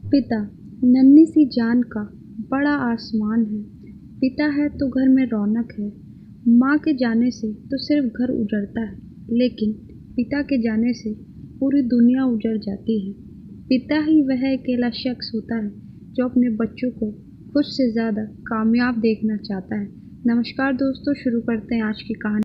पिता नन्ही सी जान का बड़ा आसमान है। पिता है तो घर में रौनक है। माँ के जाने से तो सिर्फ घर उजड़ता है, लेकिन पिता के जाने से पूरी दुनिया उजड़ जाती है। पिता ही वह अकेला शख्स होता है जो अपने बच्चों को खुद से ज़्यादा कामयाब देखना चाहता है। नमस्कार दोस्तों, शुरू करते हैं आज की कहानी।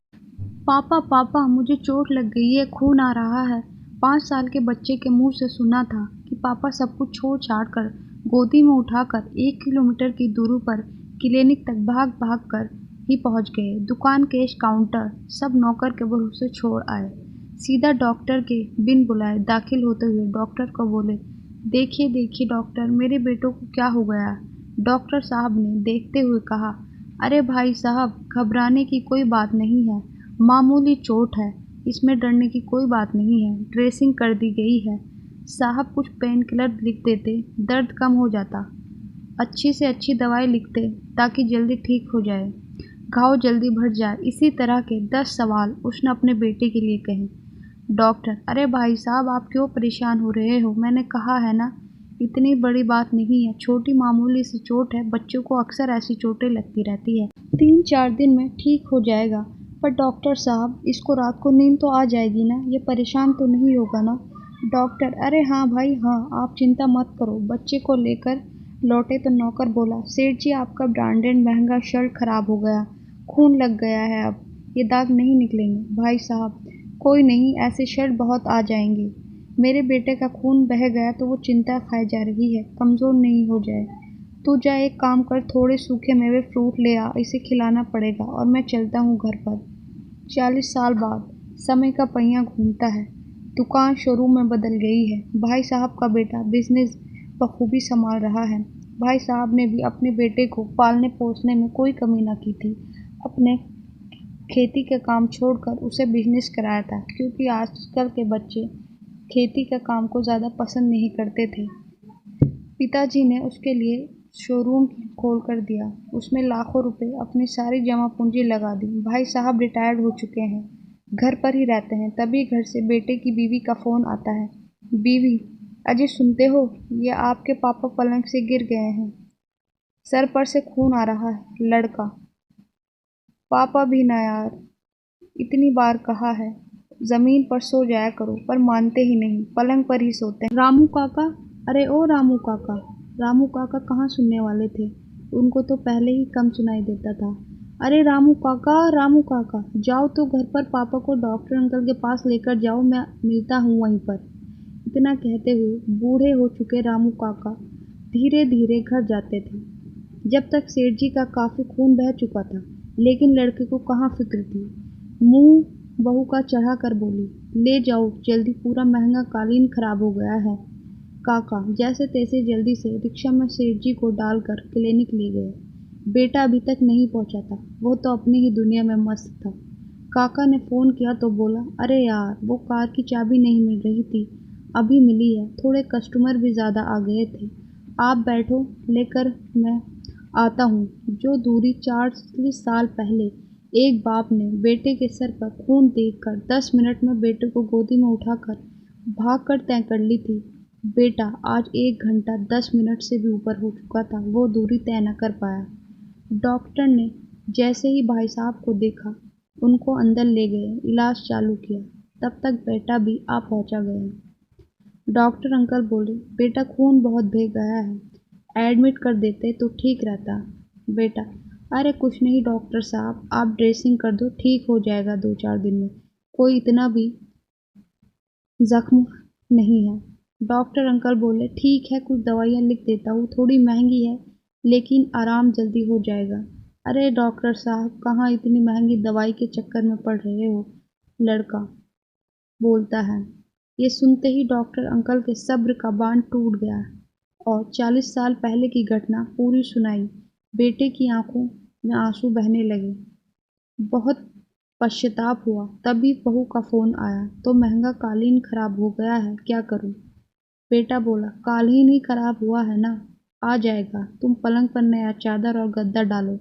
पापा पापा, मुझे चोट लग गई है, खून आ रहा है। 5 साल के बच्चे के मुंह से सुना था कि पापा सब कुछ छोड़ छाड़ कर गोदी में उठाकर 1 किलोमीटर की दूरी पर क्लिनिक तक भाग भाग कर ही पहुंच गए। दुकान, कैश काउंटर सब नौकर के भरोसे छोड़ आए। सीधा डॉक्टर के बिन बुलाए दाखिल होते हुए डॉक्टर को बोले, देखिए देखिए डॉक्टर, मेरे बेटों को क्या हो गया। डॉक्टर साहब ने देखते हुए कहा, अरे भाई साहब, घबराने की कोई बात नहीं है, मामूली चोट है, इसमें डरने की कोई बात नहीं है। ड्रेसिंग कर दी गई है। साहब कुछ पेन किलर लिख देते, दर्द कम हो जाता। अच्छी से अच्छी दवाई लिखते ताकि जल्दी ठीक हो जाए, घाव जल्दी भर जाए। इसी तरह के 10 सवाल उसने अपने बेटे के लिए कहे। डॉक्टर, अरे भाई साहब, आप क्यों परेशान हो रहे हो? मैंने कहा है ना, इतनी बड़ी बात नहीं है, छोटी मामूली सी चोट है। बच्चों को अक्सर ऐसी चोटें लगती रहती है, 3-4 दिन में ठीक हो जाएगा। पर डॉक्टर साहब, इसको रात को नींद तो आ जाएगी ना, ये परेशान तो नहीं होगा ना? डॉक्टर, अरे हाँ भाई हाँ, आप चिंता मत करो। बच्चे को लेकर लौटे तो नौकर बोला, सेठ जी, आपका ब्रांडेड महंगा शर्ट खराब हो गया, खून लग गया है, अब ये दाग नहीं निकलेंगे। भाई साहब, कोई नहीं, ऐसे शर्ट बहुत आ जाएंगे। मेरे बेटे का खून बह गया तो वो चिंता खाए जा रही है, कमज़ोर नहीं हो जाए। तू जा, एक काम कर, थोड़े सूखे मेवे फ्रूट ले आ, इसे खिलाना पड़ेगा, और मैं चलता हूँ घर पर। 40 साल बाद समय का पहिया घूमता है। दुकान शोरूम में बदल गई है। भाई साहब का बेटा बिजनेस बखूबी संभाल रहा है। भाई साहब ने भी अपने बेटे को पालने पोसने में कोई कमी न की थी। अपने खेती का काम छोड़कर उसे बिजनेस कराया था, क्योंकि आजकल के बच्चे खेती का काम को ज़्यादा पसंद नहीं करते थे। पिताजी ने उसके लिए शोरूम खोल कर दिया। उसमें लाखों रुपए अपनी सारी जमा पूंजी लगा दी। भाई साहब रिटायर्ड हो चुके हैं, घर पर ही रहते हैं। तभी घर से बेटे की बीवी का फ़ोन आता है। बीवी, अजय सुनते हो, ये आपके पापा पलंग से गिर गए हैं, सर पर से खून आ रहा है। लड़का, पापा भी ना यार, इतनी बार कहा है जमीन पर सो जाया करो, पर मानते ही नहीं, पलंग पर ही सोते हैं। रामू काका, अरे ओ रामू काका। रामू काका कहाँ सुनने वाले थे, उनको तो पहले ही कम सुनाई देता था। अरे रामू काका, रामू काका, जाओ तो घर पर पापा को डॉक्टर अंकल के पास लेकर जाओ, मैं मिलता हूँ वहीं पर। इतना कहते हुए बूढ़े हो चुके रामू काका धीरे धीरे घर जाते थे। जब तक सेठ जी का काफी खून बह चुका था, लेकिन लड़के को कहाँ फिक्र थी। मुंह बहू का चढ़ा कर बोली, ले जाओ जल्दी, पूरा महंगा कालीन खराब हो गया है। काका जैसे तैसे जल्दी से रिक्शा में सेठ जी को डालकर क्लिनिक ले गए। बेटा अभी तक नहीं पहुंचा था, वो तो अपनी ही दुनिया में मस्त था। काका ने फोन किया तो बोला, अरे यार, वो कार की चाबी नहीं मिल रही थी, अभी मिली है, थोड़े कस्टमर भी ज़्यादा आ गए थे, आप बैठो, लेकर मैं आता हूँ। जो दूरी 40 साल पहले एक बाप ने बेटे के सर पर खून देखकर 10 मिनट में बेटे को गोदी में उठाकर भागकर तय कर ली थी, बेटा आज 1 घंटा 10 मिनट से भी ऊपर हो चुका था, वो दूरी तय न कर पाया। डॉक्टर ने जैसे ही भाई साहब को देखा, उनको अंदर ले गए, इलाज चालू किया। तब तक बेटा भी आ पहुंचा गया। डॉक्टर अंकल बोले, बेटा खून बहुत बह गया है, एडमिट कर देते तो ठीक रहता। बेटा, अरे कुछ नहीं डॉक्टर साहब, आप ड्रेसिंग कर दो, ठीक हो जाएगा 2-4 दिन में, कोई इतना भी जख्म नहीं है। डॉक्टर अंकल बोले, ठीक है, कुछ दवाइयाँ लिख देता हूँ, थोड़ी महंगी है, लेकिन आराम जल्दी हो जाएगा। अरे डॉक्टर साहब, कहाँ इतनी महंगी दवाई के चक्कर में पड़ रहे हो, लड़का बोलता है। ये सुनते ही डॉक्टर अंकल के सब्र का बांध टूट गया और 40 साल पहले की घटना पूरी सुनाई। बेटे की आंखों में आंसू बहने लगे। बहुत पश्चाताप हुआ। तभी बहू का फोन आया, तो महंगा कालीन खराब हो गया है, क्या करूं? बेटा बोला, कालीन ही खराब हुआ है ना, आ जाएगा, तुम पलंग पर नया चादर और गद्दा डालो,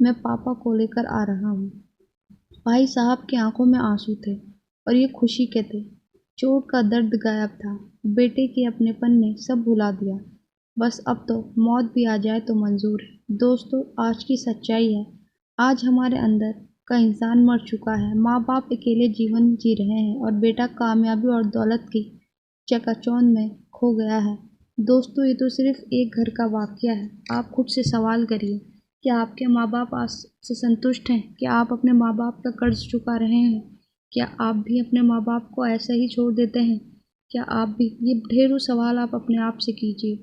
मैं पापा को लेकर आ रहा हूँ। भाई साहब की आंखों में आंसू थे और ये खुशी के थे। चोट का दर्द गायब था। बेटे के अपनेपन ने सब भुला दिया। बस अब तो मौत भी आ जाए तो मंजूर है। दोस्तों, आज की सच्चाई है, आज हमारे अंदर का इंसान मर चुका है। माँ बाप अकेले जीवन जी रहे हैं और बेटा कामयाबी और दौलत की चकाचौंध में खो गया है। दोस्तों, ये तो सिर्फ एक घर का वाकया है। आप खुद से सवाल करिए, क्या आपके माँ बाप आज से संतुष्ट हैं? क्या आप अपने माँ बाप का कर्ज चुका रहे हैं? क्या आप भी अपने माँ बाप को ऐसा ही छोड़ देते हैं? क्या आप भी? ये ढेरों सवाल आप अपने आप से कीजिए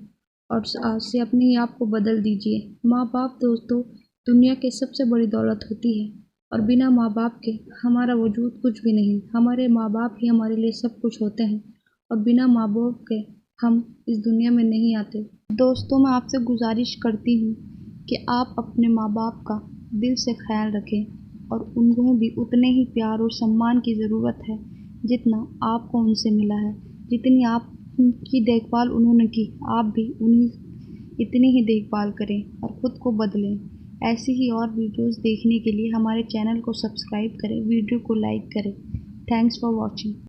और आज से अपने आप को बदल दीजिए। माँ बाप दोस्तों दुनिया की सबसे बड़ी दौलत होती है और बिना माँ बाप के हमारा वजूद कुछ भी नहीं। हमारे माँ बाप ही हमारे लिए सब कुछ होते हैं और बिना माँ बाप के हम इस दुनिया में नहीं आते। दोस्तों, मैं आपसे गुजारिश करती हूँ कि आप अपने माँ बाप का दिल से ख्याल रखें और उन्हें भी उतने ही प्यार और सम्मान की ज़रूरत है जितना आपको उनसे मिला है। जितनी आपकी देखभाल उन्होंने की, आप भी उन्हीं इतनी ही देखभाल करें और ख़ुद को बदलें। ऐसी ही और वीडियोज़ देखने के लिए हमारे चैनल को सब्सक्राइब करें, वीडियो को लाइक करें। Thanks for watching.